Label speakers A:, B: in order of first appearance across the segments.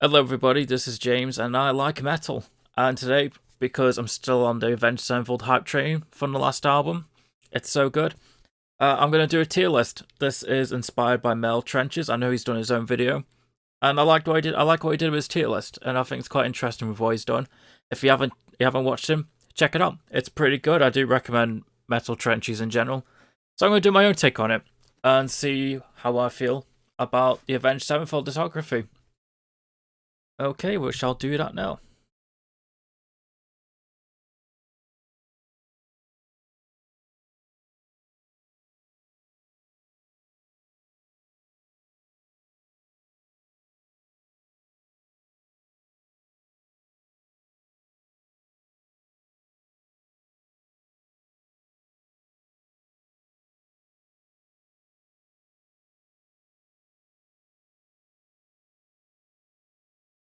A: Hello everybody, this is James and I like metal. And today, because I'm still on the Avenged Sevenfold hype train from the last album, it's so good, I'm going to do a tier list. This is inspired by Mel Trenches. I know he's done his own video. And I liked what he did. I like what he did with his tier list, and I think it's quite interesting with what he's done. If you haven't watched him, check it out. It's pretty good. I do recommend Metal Trenches in general. So I'm going to do my own take on it and see how I feel about the Avenged Sevenfold discography. Okay, we shall do that now.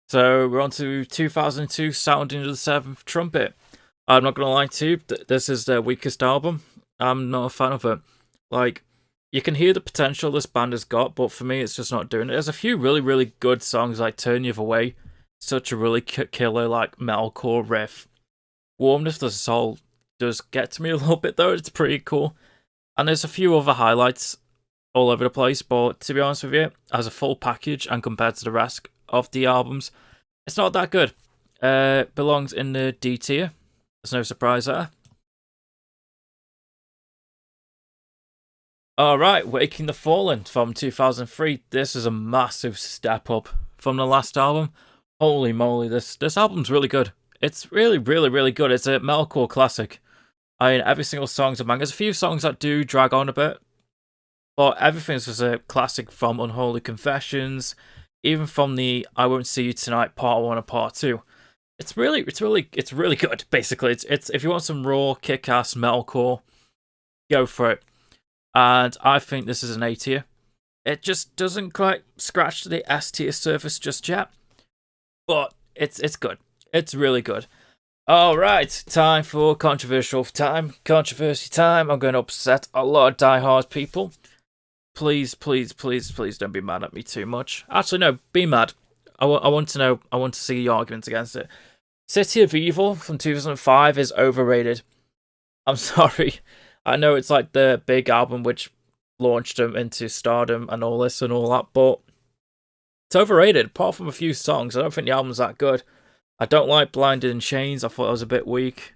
A: So we're on to 2002, Sounding of the Seventh Trumpet. I'm not gonna lie to you, this is their weakest album. I'm not a fan of it. Like, you can hear the potential this band has got, but for me, it's just not doing it. There's a few really, really good songs like Turn You Away, such a really killer, like, metalcore riff. Warmness of the Soul does get to me a little bit, though. It's pretty cool. And there's a few other highlights all over the place, but to be honest with you, as a full package and compared to the rest of the albums, it's not that good. Belongs in the D tier. There's no surprise there. Alright, Waking the Fallen from 2003. This is a massive step up from the last album. Holy moly, this album's really good. It's really, really, really good. It's a metalcore classic. I mean, every single song's a bang. There's a few songs that do drag on a bit, but everything's just a classic from Unholy Confessions, even from the I Won't See You Tonight Part 1 and Part 2. It's really good, basically. It's if you want some raw, kick-ass metalcore, go for it. And I think this is an A tier. It just doesn't quite scratch the S tier surface just yet, but it's good. It's really good. Alright, time for controversial time. Controversy time. I'm going to upset a lot of diehard people. Please, please, please, please don't be mad at me too much. Actually, no, be mad. I want to know. I want to see your arguments against it. City of Evil from 2005 is overrated. I'm sorry. I know it's like the big album which launched them into stardom and all this and all that, but it's overrated. Apart from a few songs, I don't think the album's that good. I don't like Blinded in Chains. I thought it was a bit weak.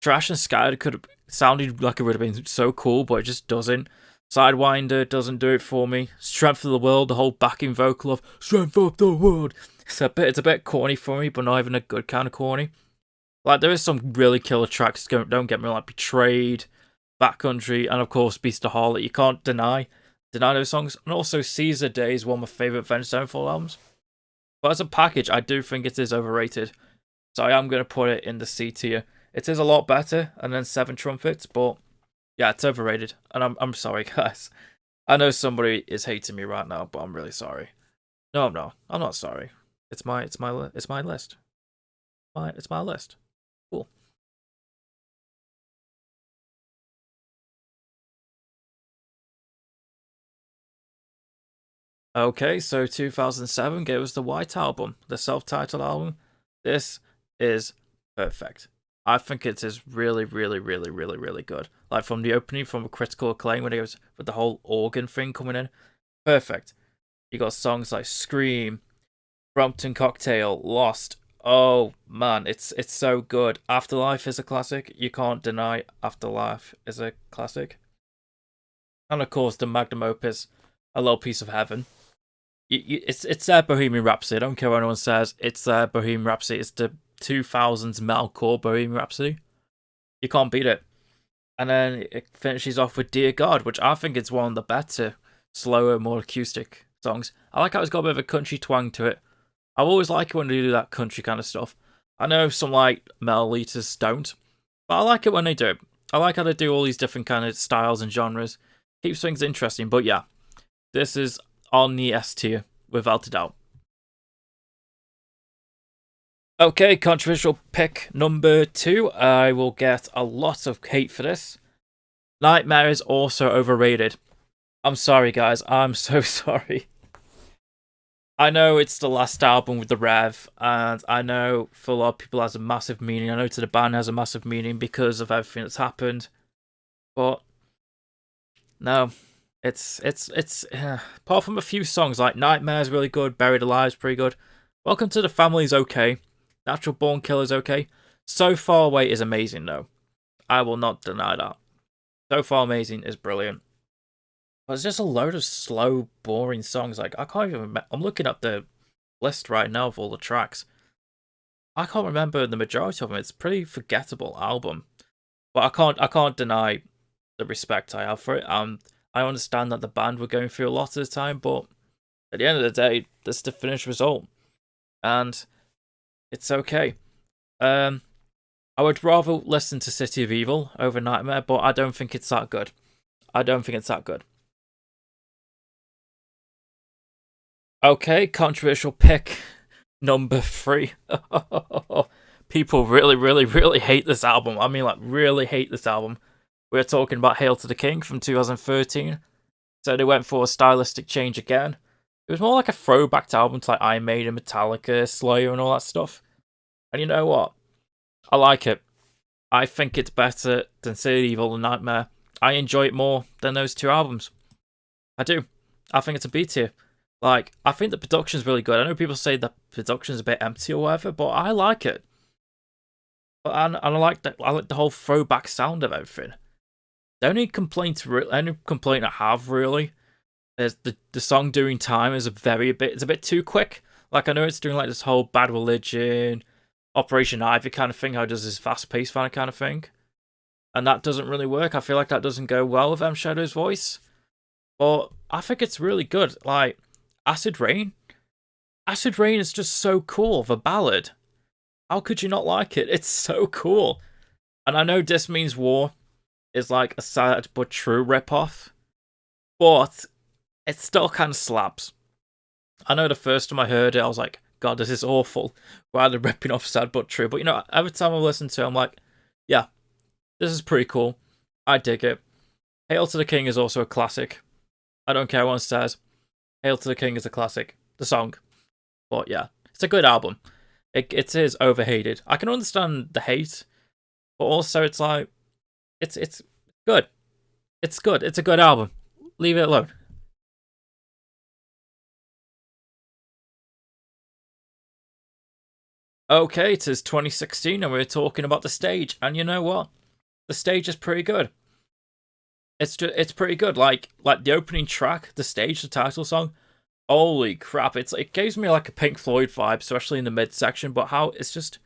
A: Trash and Scattered could have sounded like it would have been so cool, but it just doesn't. Sidewinder doesn't do it for me. Strength of the World, the whole backing vocal of Strength of the World. It's a bit corny for me, but not even a good kind of corny. Like, there is some really killer tracks, don't get me, like Betrayed, Backcountry, and of course Beast of Harlot. You can't deny those songs. And also Caesar Day is one of my favourite Avenged Sevenfold albums. But as a package, I do think it is overrated. So I am going to put it in the C tier. It is a lot better than Seventh Trumpet, but yeah, it's overrated. And I'm sorry, guys. I know somebody is hating me right now, but I'm really sorry. No, I'm not. I'm not sorry. It's my list. It's my list. Cool. Okay, so 2007 gave us the White Album, the self-titled album. This is perfect. I think it is really, really, really, really, really good. Like from the opening, from a critical acclaim when it was with the whole organ thing coming in. Perfect. You got songs like Scream, Brompton Cocktail, Lost. Oh man, it's so good. Afterlife is a classic. You can't deny Afterlife is a classic. And of course, the magnum opus, A Little Piece of Heaven. It's their Bohemian Rhapsody. I don't care what anyone says. It's their Bohemian Rhapsody. It's the 2000s metalcore Bohemian Rhapsody. You can't beat it. And then it finishes off with Dear God, which I think is one of the better, slower, more acoustic songs. I like how it's got a bit of a country twang to it. I always like it when they do that country kind of stuff. I know some like metal eaters don't, but I like it when they do it. I like how they do all these different kind of styles and genres. Keeps things interesting. But yeah, this is on the S tier, without a doubt. Okay, controversial pick number 2. I will get a lot of hate for this. Nightmare is also overrated. I'm sorry, guys. I'm so sorry. I know it's the last album with the Rev, and I know for a lot of people it has a massive meaning. I know to the band it has a massive meaning because of everything that's happened. But no, apart from a few songs like Nightmare's really good, Buried Alive's pretty good. Welcome to the Family's okay. Natural Born Killer's okay. So Far Away is amazing though. I will not deny that. So Far Amazing is brilliant. But it's just a load of slow, boring songs. Like I can't even. I'm looking at the list right now of all the tracks. I can't remember the majority of them. It's a pretty forgettable album. But I can't deny the respect I have for it. I understand that the band were going through a lot at the time, but at the end of the day, this is the finished result, and it's okay. I would rather listen to City of Evil over Nightmare, but I don't think it's that good. I don't think it's that good. Okay, controversial pick number 3. People really, really, really hate this album. I mean, like, really hate this album. We're talking about Hail to the King from 2013. So they went for a stylistic change again. It was more like a throwback to albums like Iron Maiden, Metallica, Slayer, and all that stuff. And you know what? I like it. I think it's better than City of Evil and Nightmare. I enjoy it more than those two albums. I do. I think it's a B tier. Like, I think the production's really good. I know people say the production's a bit empty or whatever, but I like it. And I like the whole throwback sound of everything. The only complaint I have really is the song "Doing Time" is it's a bit too quick. Like I know it's doing like this whole Bad Religion, Operation Ivy kind of thing. How it does this fast paced kind of thing, and that doesn't really work. I feel like that doesn't go well with M Shadow's voice. But I think it's really good. Like Acid Rain. Acid Rain is just so cool of a ballad. How could you not like it? It's so cool. And I know This Means War is like a sad but true ripoff, but it still kind of slaps. I know the first time I heard it, I was like, God, this is awful. Why are they ripping off Sad But True? But you know, every time I listen to it, I'm like, yeah, this is pretty cool. I dig it. Hail to the King is also a classic. I don't care what one says. Hail to the King is a classic. The song. But yeah, it's a good album. It is overhated. I can understand the hate, but also it's like, it's good. It's good. It's a good album. Leave it alone. Okay, it is 2016 and we're talking about The Stage. And you know what? The Stage is pretty good. It's pretty good. Like the opening track, The Stage, the title song. Holy crap! It gives me like a Pink Floyd vibe, especially in the mid section. But how it's just,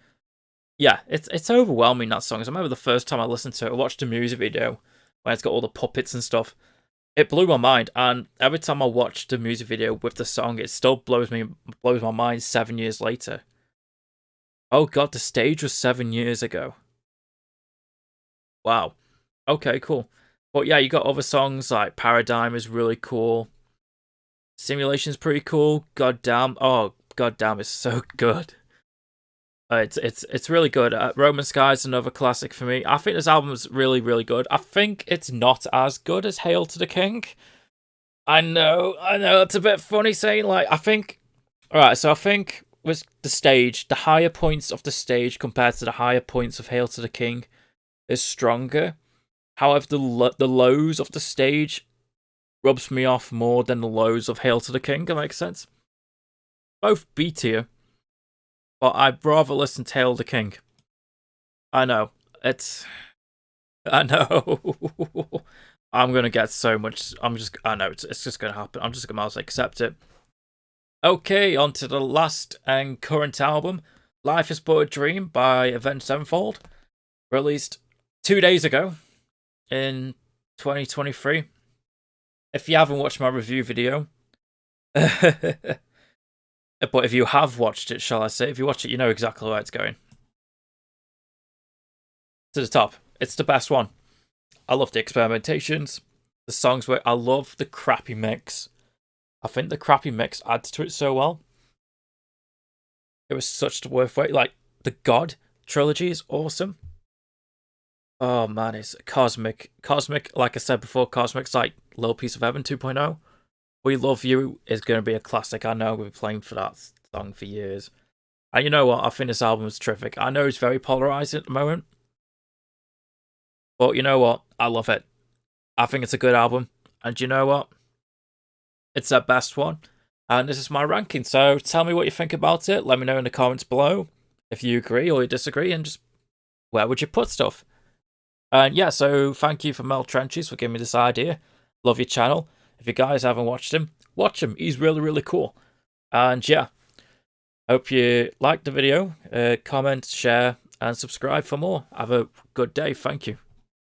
A: yeah, it's overwhelming, that song. I remember the first time I listened to it, I watched the music video when it's got all the puppets and stuff. It blew my mind, and every time I watch the music video with the song, it still blows my mind 7 years later. Oh god, The Stage was 7 years ago. Wow. Okay, cool. But yeah, you got other songs like Paradigm is really cool. Simulation's pretty cool. Goddamn. Oh, goddamn, it's so good. It's really good. Roman Sky is another classic for me. I think this album is really, really good. I think it's not as good as Hail to the King. I know, it's a bit funny saying, like, alright, so I think with The Stage, the higher points of The Stage compared to the higher points of Hail to the King is stronger. However, the lows of The Stage rubs me off more than the lows of Hail to the King, that makes sense. Both B tier, but I'd rather listen to Hail to the King. I know, I know. I'm gonna get so much. I know it's just gonna happen. I'm just gonna accept it. Okay, on to the last and current album, Life is But a Dream by Avenged Sevenfold, released 2 days ago in 2023. If you haven't watched my review video, but if you have watched it, shall I say, if you watch it, you know exactly where it's going. To the top. It's the best one. I love the experimentations, the songs where I love the crappy mix. I think the crappy mix adds to it so well. It was such the worth wait. Like, the God trilogy is awesome. Oh man, it's cosmic. Cosmic, like I said before, Cosmic's like Little Piece of Heaven 2.0. We Love You is going to be a classic. I know we've been playing for that song for years. And you know what? I think this album is terrific. I know it's very polarized at the moment. But you know what? I love it. I think it's a good album. And you know what? It's their best one. And this is my ranking. So tell me what you think about it. Let me know in the comments below if you agree or you disagree. And just where would you put stuff? And yeah, so thank you for Mel Trenches for giving me this idea. Love your channel. If you guys haven't watched him, watch him. He's really, really cool. And yeah, hope you liked the video. Comment, share, and subscribe for more. Have a good day. Thank you.